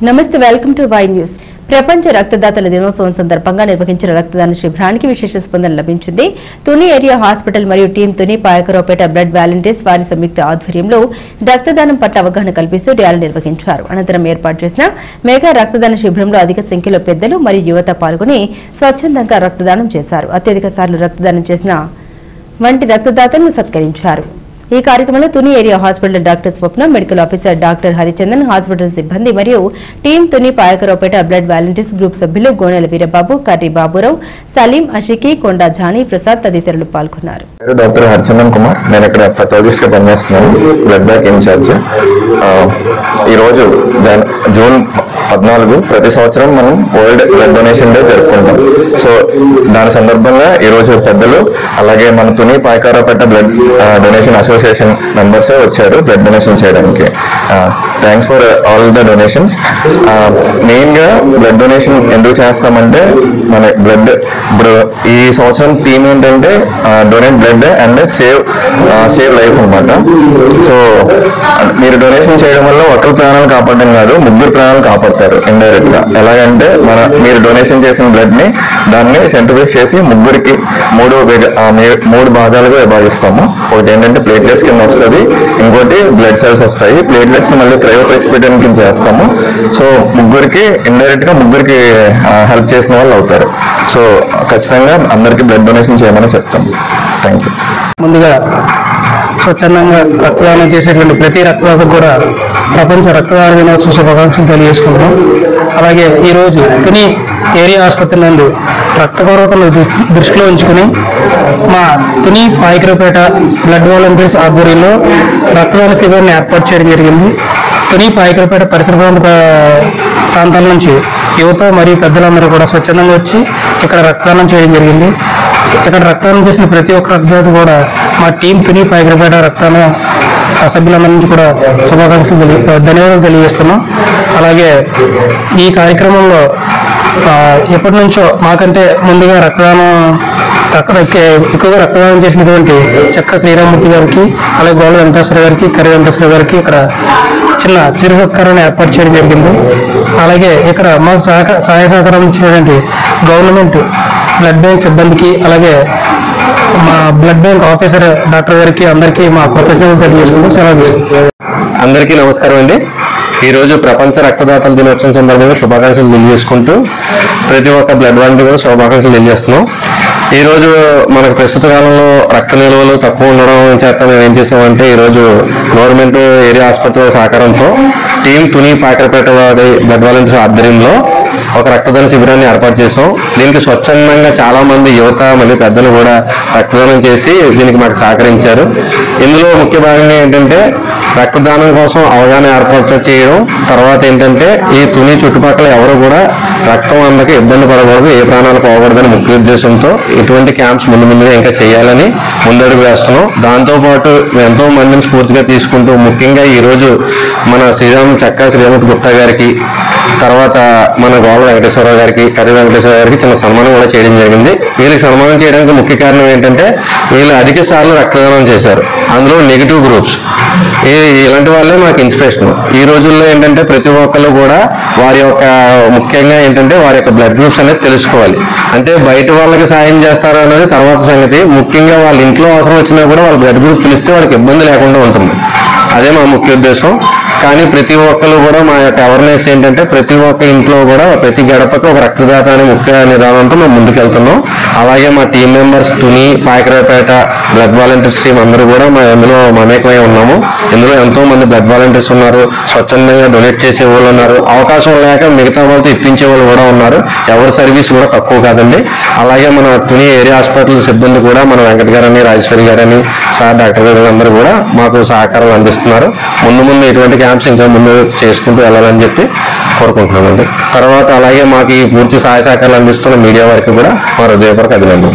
నమస్తే, welcome to Y news. ప్రపంచ రక్తదాతల దినోత్సవం సందర్భంగా నిర్వహించిన రక్తదాన శిబిరానికి విశేష స్పందన లభించింది. తుని ఏరియా హాస్పిటల్ మరియు team Tuni Payakaraopeta blood volunteers వారి సంయుక్త ఆధ్వర్యంలో రక్తదానం పట్ల అవగాహన కల్పిస్తూ ర్యాలీ నిర్వహించారు. అనంతరం ఏర్పాటు చేసిన మెగా రక్తదాన శిబిరంలో అధిక సంఖ్యలో పెద్దలు మరియు యువత పాల్గొని స్వచ్ఛందంగా రక్తదానం చేశారు. అత్యధిక సార్లు రక్తదానం చేసిన వంటి రక్తదాతలను సత్కరించారు. ఈ కార్యక్రమంలో Tuni area hospital doctor Swapna, medical officer doctor Harichandan, hospital సిబ్బంది మరియు team Tuni Payakaraopeta blood volunteers group సభ్యులు గోనెల వీరబాబు, కర్రీ బాబురావు, సలీం, అషికి, కొండా జానీ ప్రసాద్ తదితరులు పాల్గొన్నారు. డాక్టర్ హరిచందన్ కుమార్, నేను ఇక్కడ పెథాలజిస్ట్ గా పనిచేస్తున్నాను, బ్లడ్ బ్యాంక్ ఇన్ఛార్జ్. ఈరోజు జూన్ 14 ప్రతి సంవత్సరం మనం వరల్డ్ బ్లడ్ డొనేషన్ డే జరుపుకుంటాం. సో దాని సందర్భంగా ఈరోజు పెద్దలు అలాగే మన Tuni Payakaraopeta blood donation association members వచ్చారు బ్లడ్ డొనేషన్ చేయడానికి. Thanks for all the donations. Main గా బ్లడ్ డొనేషన్ ఎందుకు చేస్తామంటే మన బ్లడ్ ఇప్పుడు ఈ సంవత్సరం థీమ్ ఏంటంటే donate blood and save life అన్నమాట. సో మీరు డొనేషన్ చేయడం వల్ల ఒకరి ప్రాణాలు కాపాడడం కాదు, ముగ్గురు ప్రాణాలు కాపాడుతారు ఇండైరెక్ట్ గా. ఎలాగంటే మీరు డొనేషన్ చేసిన బ్లడ్ ని దాన్ని సెంట్రిఫ్యూజ్ చేసి ముగ్గురికి మూడు భాగాలుగా విభాగిస్తాము. ఒకటి ఏంటంటే ప్లేట్లెట్స్ కింద వస్తుంది, ఇంకోటి బ్లడ్ సెల్స్ వస్తాయి. ప్లేట్లెట్స్ మళ్ళీ క్రయోప్రెసిపిటేషన్ కింద చేస్తాము. సో ముగ్గురికి ఇండైరెక్ట్ గా ముగ్గురికి హెల్ప్ చేసిన వాళ్ళు అవుతారు. సో ఖచ్చితంగా అందరికి బ్లడ్ డొనేషన్ చేయమని చెప్తాం. Thank you. ముందుగా స్వచ్ఛందంగా రక్తదానం చేసేటువంటి ప్రతి రక్తదాతకు కూడా ప్రపంచ రక్తదాన దినోత్సవ శుభాకాంక్షలు తెలియజేసుకుంటాం. అలాగే ఈరోజు తుని ఏరియా ఆసుపత్రి నందు రక్త కొరతను దృష్టిలో ఉంచుకుని మా తుని పాయకరావుపేట బ్లడ్ వాలంటీర్స్ ఆధ్వర్యంలో రక్తదాన శిబిరాన్ని ఏర్పాటు చేయడం జరిగింది. తుని పాయకరావుపేట పరిసర ప్రాంతాల నుంచి యువత మరియు పెద్దలందరూ కూడా స్వచ్ఛందంగా వచ్చి ఇక్కడ రక్తదానం చేయడం జరిగింది. ఇక్కడ రక్తదానం చేసిన ప్రతి ఒక్క రక్తదాత కూడా మా టీం తుని పాయకరావుపేట రక్తదాన సభ్యులందరి నుంచి కూడా శుభాకాంక్షలు ధన్యవాదాలు తెలియజేస్తున్నాం. అలాగే ఈ కార్యక్రమంలో ఎప్పటి నుంచో మాకంటే ముందుగా ఎక్కువగా రక్తదానం చేసినటువంటి చెక్క శ్రీరామూర్తి గారికి, అలాగే గోళ్ళ వెంకటేశ్వర గారికి, కర్రీ వెంకటేశ్వర గారికి ఇక్కడ చిన్న చిరు సత్కారాన్ని ఏర్పాటు చేయడం జరిగింది. అలాగే ఇక్కడ మాకు సహాయ సహకారం ఇచ్చినటువంటి గవర్నమెంట్ బ్లడ్ బ్యాంక్ సిబ్బందికి, అలాగే మా బ్లడ్ బ్యాంక్ ఆఫీసర్ డాక్టర్ గారికి అందరికీ మా కృతజ్ఞతలు తెలియజేసుకుంటూ సెలవు తీసుకుంటాం. అందరికీ నమస్కారం అండి. ఈరోజు ప్రపంచ రక్తదాతల దినోత్సవం సందర్భంగా శుభాకాంక్షలు తెలియజేసుకుంటూ ప్రతి ఒక్క బ్లడ్ వాలంటీర్ కూడా శుభాకాంక్షలు తెలియజేస్తున్నాం. ఈరోజు మనకు ప్రస్తుత కాలంలో రక్త నిల్వలు తక్కువ ఉండడం చేత మేము ఏం చేసామంటే ఈరోజు గవర్నమెంట్ ఏరియా ఆసుపత్రి సహకారంతో టీం తుని పాయకరావుపేట వారి బ్లడ్ వాలంటీర్స్ ఆధ్వర్యంలో ఒక రక్తదాన శిబిరాన్ని ఏర్పాటు చేసాం. దీనికి స్వచ్ఛందంగా చాలా మంది యువత మరియు పెద్దలు కూడా రక్తదానం చేసి దీనికి మాకు సహకరించారు. ఇందులో ముఖ్య భాగంగా ఏంటంటే రక్తదానం కోసం అవగాహన ఏర్పాటు చేయడం, తర్వాత ఏంటంటే ఈ తుని చుట్టుపక్కల ఎవరు కూడా రక్తం అందక ఇబ్బంది పడకూడదు, ఏ ప్రాణాలు పోకూడదని ముఖ్య ఉద్దేశంతో ఇటువంటి క్యాంప్స్ ముందుగా ఇంకా చేయాలని ముందడుగు వేస్తున్నాం. దాంతోపాటు ఎంతో మందిని స్ఫూర్తిగా తీసుకుంటూ ముఖ్యంగా ఈరోజు మన చెక్క శ్రీరామూర్తి గుప్తా గారికి, తర్వాత మన గోళ్ళ వెంకటేశ్వరరావు గారికి, కర్రీ వెంకటేశ్వర గారికి చిన్న సన్మానం కూడా చేయడం జరిగింది. వీళ్ళకి సన్మానం చేయడానికి ముఖ్య కారణం ఏంటంటే వీళ్ళు అధిక సార్లు రక్తదానం చేశారు, అందులో నెగిటివ్ గ్రూప్స్. ఇలాంటి వాళ్ళే మాకు ఇన్స్పిరేషన్. ఈ రోజుల్లో ఏంటంటే ప్రతి ఒక్కరు కూడా వారి యొక్క ముఖ్యంగా ఏంటంటే వారి యొక్క బ్లడ్ గ్రూప్స్ అనేది తెలుసుకోవాలి. అంటే బయట వాళ్ళకి సాయం చేస్తారు అనేది తర్వాత సంగతి, ముఖ్యంగా వాళ్ళ ఇంట్లో అవసరం వచ్చినా కూడా వాళ్ళ బ్లడ్ గ్రూప్ తెలిస్తే వాళ్ళకి ఇబ్బంది లేకుండా ఉంటుంది. అదే మా ముఖ్య ఉద్దేశం. కానీ ప్రతి ఒక్కరు కూడా మా యొక్క అవేర్నెస్ ఏంటంటే ప్రతి ఒక్క ఇంట్లో కూడా ప్రతి గడపకి ఒక రక్తదాత అనే ముఖ్య నిదానంతో మేము ముందుకెళ్తున్నాం. అలాగే మా team members Tuni Payakaraopeta blood volunteers team అందరూ కూడా ఇందులో మమేకమై ఉన్నాము. ఇందులో ఎంతో మంది బ్లడ్ వాలంటీర్స్ ఉన్నారు, స్వచ్ఛందంగా డొనేట్ చేసే వాళ్ళు ఉన్నారు, అవకాశం లేక మిగతా వాళ్ళతో ఇప్పించే వాళ్ళు కూడా ఉన్నారు. ఎవరి సర్వీస్ కూడా తక్కువ కాదండి. అలాగే మన తుని ఏరియా హాస్పిటల్ సిబ్బంది కూడా మన వెంకట గారని, రాజేశ్వరి గారని, సార్ డాక్టర్ గారు అందరూ కూడా మాకు సహకారం అందిస్తున్నారు. ముందు ఇటువంటి క్యాంప్స్ ఇంకా ముందు చేసుకుంటూ వెళ్ళాలని చెప్పి కోరుకుంటున్నామండి. తర్వాత అలాగే మాకు ఈ పూర్తి సహాయ సహకారాలు అందిస్తున్న మీడియా వారికి కూడా మా హృదయపూర్వక అభినందనలు.